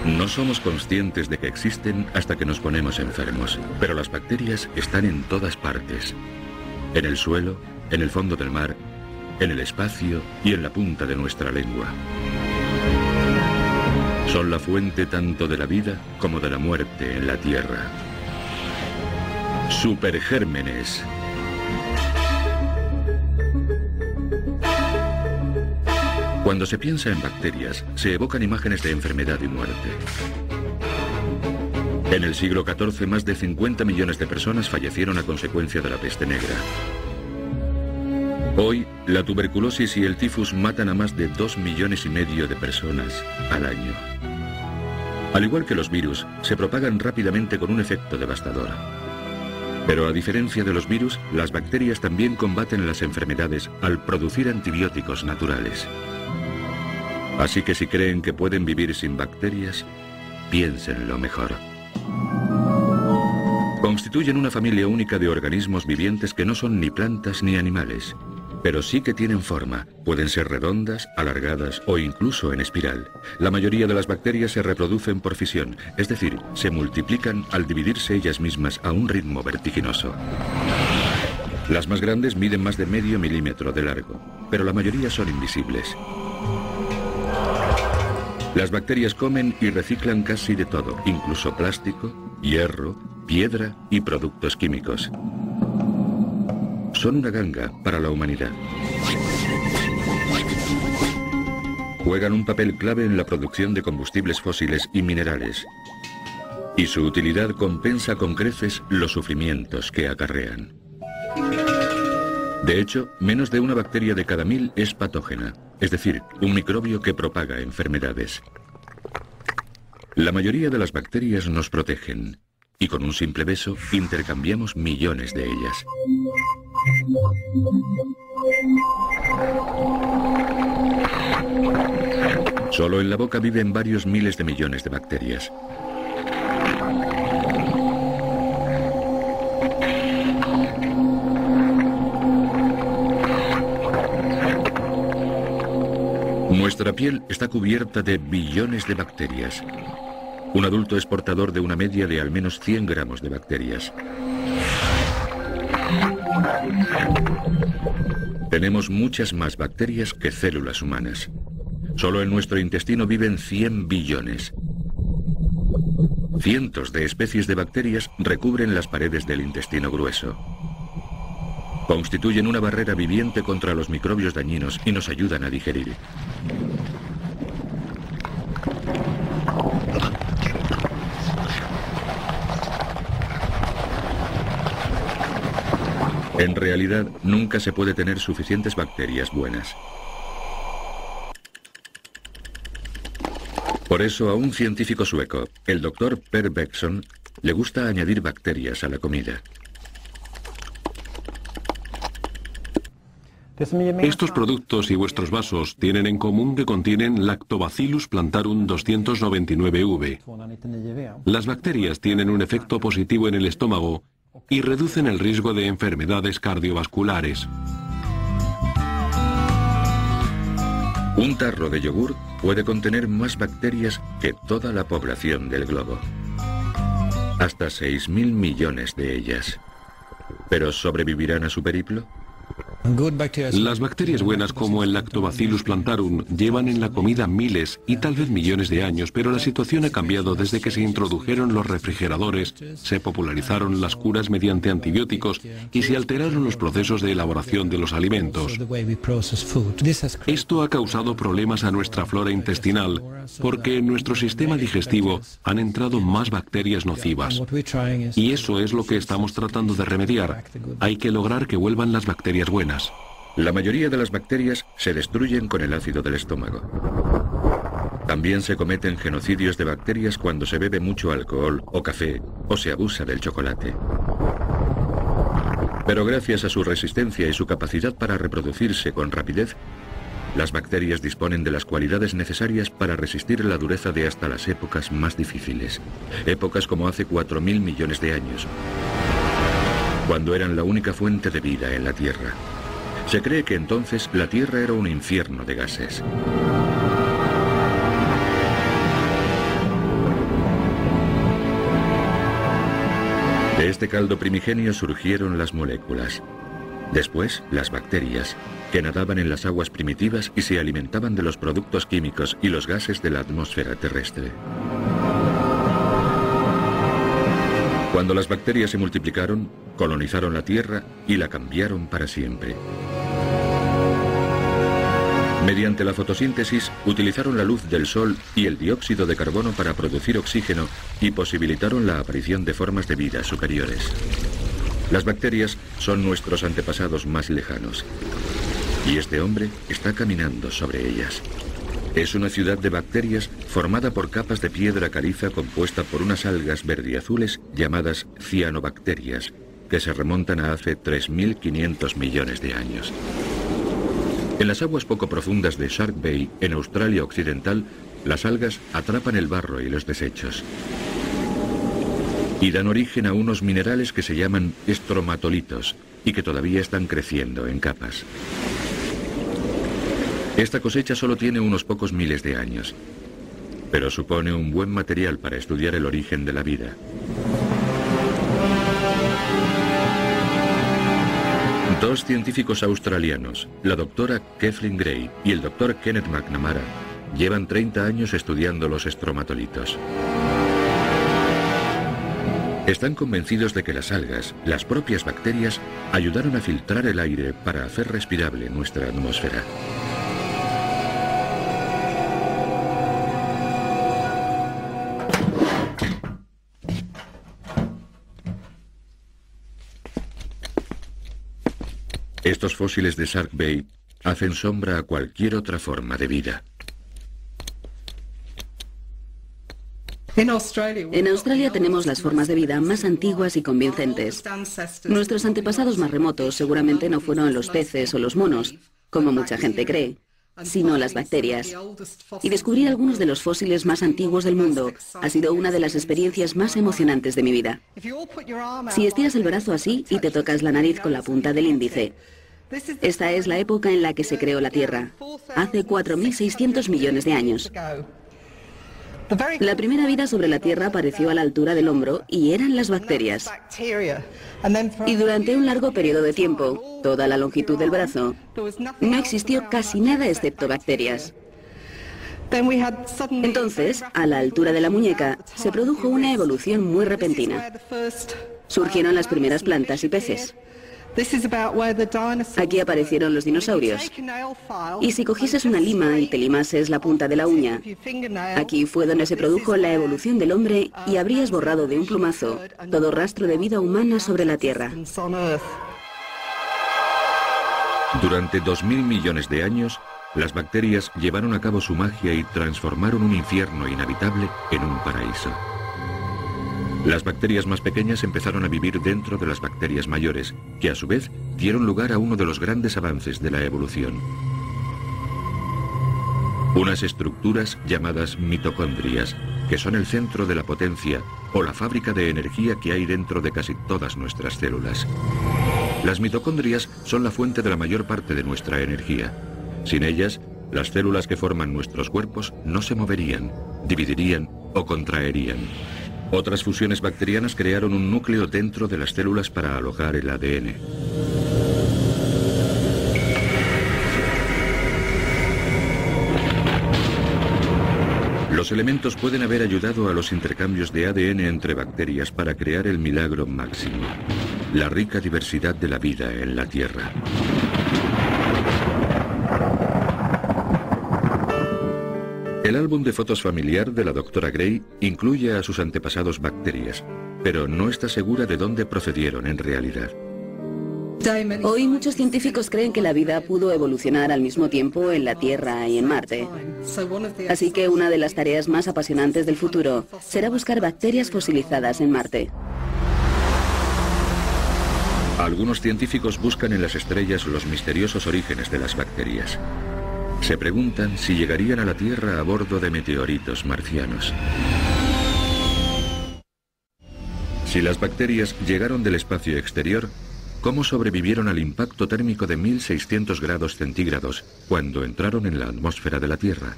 No somos conscientes de que existen hasta que nos ponemos enfermos, pero las bacterias están en todas partes. En el suelo, en el fondo del mar, en el espacio y en la punta de nuestra lengua. Son la fuente tanto de la vida como de la muerte en la Tierra. Supergérmenes. Cuando se piensa en bacterias, se evocan imágenes de enfermedad y muerte. En el siglo XIV, más de 50 millones de personas fallecieron a consecuencia de la peste negra. Hoy, la tuberculosis y el tifus matan a más de 2,5 millones de personas al año. Al igual que los virus, se propagan rápidamente con un efecto devastador. Pero a diferencia de los virus, las bacterias también combaten las enfermedades al producir antibióticos naturales. Así que si creen que pueden vivir sin bacterias, piénsenlo mejor. Constituyen una familia única de organismos vivientes que no son ni plantas ni animales, pero sí que tienen forma. Pueden ser redondas, alargadas o incluso en espiral. La mayoría de las bacterias se reproducen por fisión, es decir, se multiplican al dividirse ellas mismas a un ritmo vertiginoso. Las más grandes miden más de medio milímetro de largo, pero la mayoría son invisibles. Las bacterias comen y reciclan casi de todo, incluso plástico, hierro, piedra y productos químicos. Son una ganga para la humanidad. Juegan un papel clave en la producción de combustibles fósiles y minerales. Y su utilidad compensa con creces los sufrimientos que acarrean. De hecho, menos de una bacteria de cada 1000 es patógena, es decir, un microbio que propaga enfermedades. La mayoría de las bacterias nos protegen, y con un simple beso intercambiamos millones de ellas. Solo en la boca viven varios miles de millones de bacterias. Nuestra piel está cubierta de billones de bacterias. Un adulto es portador de una media de al menos 100 gramos de bacterias. Tenemos muchas más bacterias que células humanas. Solo en nuestro intestino viven 100 billones. Cientos de especies de bacterias recubren las paredes del intestino grueso. Constituyen una barrera viviente contra los microbios dañinos y nos ayudan a digerir. En realidad, nunca se puede tener suficientes bacterias buenas. Por eso a un científico sueco, el Dr. Per Bengtsson, le gusta añadir bacterias a la comida. Estos productos y vuestros vasos tienen en común que contienen Lactobacillus plantarum 299V. Las bacterias tienen un efecto positivo en el estómago y reducen el riesgo de enfermedades cardiovasculares. Un tarro de yogur puede contener más bacterias que toda la población del globo. Hasta 6.000 millones de ellas. ¿Pero sobrevivirán a su periplo? Las bacterias buenas como el Lactobacillus plantarum llevan en la comida miles y tal vez millones de años, pero la situación ha cambiado desde que se introdujeron los refrigeradores, se popularizaron las curas mediante antibióticos y se alteraron los procesos de elaboración de los alimentos. Esto ha causado problemas a nuestra flora intestinal porque en nuestro sistema digestivo han entrado más bacterias nocivas. Y eso es lo que estamos tratando de remediar. Hay que lograr que vuelvan las bacterias buenas. La mayoría de las bacterias se destruyen con el ácido del estómago. También se cometen genocidios de bacterias cuando se bebe mucho alcohol o café o se abusa del chocolate. Pero gracias a su resistencia y su capacidad para reproducirse con rapidez, las bacterias disponen de las cualidades necesarias para resistir la dureza de hasta las épocas más difíciles. Épocas como hace 4.000 millones de años, cuando eran la única fuente de vida en la Tierra. Se cree que entonces la Tierra era un infierno de gases. De este caldo primigenio surgieron las moléculas. Después, las bacterias, que nadaban en las aguas primitivas y se alimentaban de los productos químicos y los gases de la atmósfera terrestre. Cuando las bacterias se multiplicaron, colonizaron la Tierra y la cambiaron para siempre. Mediante la fotosíntesis, utilizaron la luz del sol y el dióxido de carbono para producir oxígeno y posibilitaron la aparición de formas de vida superiores. Las bacterias son nuestros antepasados más lejanos. Y este hombre está caminando sobre ellas. Es una ciudad de bacterias formada por capas de piedra caliza compuesta por unas algas verdiazules llamadas cianobacterias, que se remontan a hace 3.500 millones de años. En las aguas poco profundas de Shark Bay, en Australia Occidental, las algas atrapan el barro y los desechos. Y dan origen a unos minerales que se llaman estromatolitos y que todavía están creciendo en capas. Esta cosecha solo tiene unos pocos miles de años, pero supone un buen material para estudiar el origen de la vida. Dos científicos australianos, la doctora Kathleen Gray y el doctor Kenneth McNamara, llevan 30 años estudiando los estromatolitos. Están convencidos de que las algas, las propias bacterias, ayudaron a filtrar el aire para hacer respirable nuestra atmósfera. Estos fósiles de Shark Bay hacen sombra a cualquier otra forma de vida. En Australia tenemos las formas de vida más antiguas y convincentes. Nuestros antepasados más remotos seguramente no fueron los peces o los monos, como mucha gente cree, sino las bacterias. Y descubrir algunos de los fósiles más antiguos del mundo ha sido una de las experiencias más emocionantes de mi vida. Si estiras el brazo así y te tocas la nariz con la punta del índice, esta es la época en la que se creó la Tierra, hace 4.600 millones de años. La primera vida sobre la Tierra apareció a la altura del hombro y eran las bacterias. Y durante un largo periodo de tiempo, toda la longitud del brazo, no existió casi nada excepto bacterias. Entonces, a la altura de la muñeca, se produjo una evolución muy repentina. Surgieron las primeras plantas y peces. Aquí aparecieron los dinosaurios. Y si cogieses una lima y te limases la punta de la uña, aquí fue donde se produjo la evolución del hombre y habrías borrado de un plumazo todo rastro de vida humana sobre la Tierra. Durante 2.000 millones de años, las bacterias llevaron a cabo su magia y transformaron un infierno inhabitable en un paraíso. Las bacterias más pequeñas empezaron a vivir dentro de las bacterias mayores, que a su vez dieron lugar a uno de los grandes avances de la evolución. Unas estructuras llamadas mitocondrias, que son el centro de la potencia o la fábrica de energía que hay dentro de casi todas nuestras células. Las mitocondrias son la fuente de la mayor parte de nuestra energía. Sin ellas, las células que forman nuestros cuerpos no se moverían, dividirían o contraerían. Otras fusiones bacterianas crearon un núcleo dentro de las células para alojar el ADN. Los elementos pueden haber ayudado a los intercambios de ADN entre bacterias para crear el milagro máximo, la rica diversidad de la vida en la Tierra. El álbum de fotos familiar de la doctora Gray incluye a sus antepasados bacterias, pero no está segura de dónde procedieron en realidad. Hoy muchos científicos creen que la vida pudo evolucionar al mismo tiempo en la Tierra y en Marte. Así que una de las tareas más apasionantes del futuro será buscar bacterias fosilizadas en Marte. Algunos científicos buscan en las estrellas los misteriosos orígenes de las bacterias. Se preguntan si llegarían a la Tierra a bordo de meteoritos marcianos. Si las bacterias llegaron del espacio exterior, ¿cómo sobrevivieron al impacto térmico de 1600 grados centígrados cuando entraron en la atmósfera de la Tierra?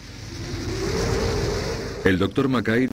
El Dr. Mackay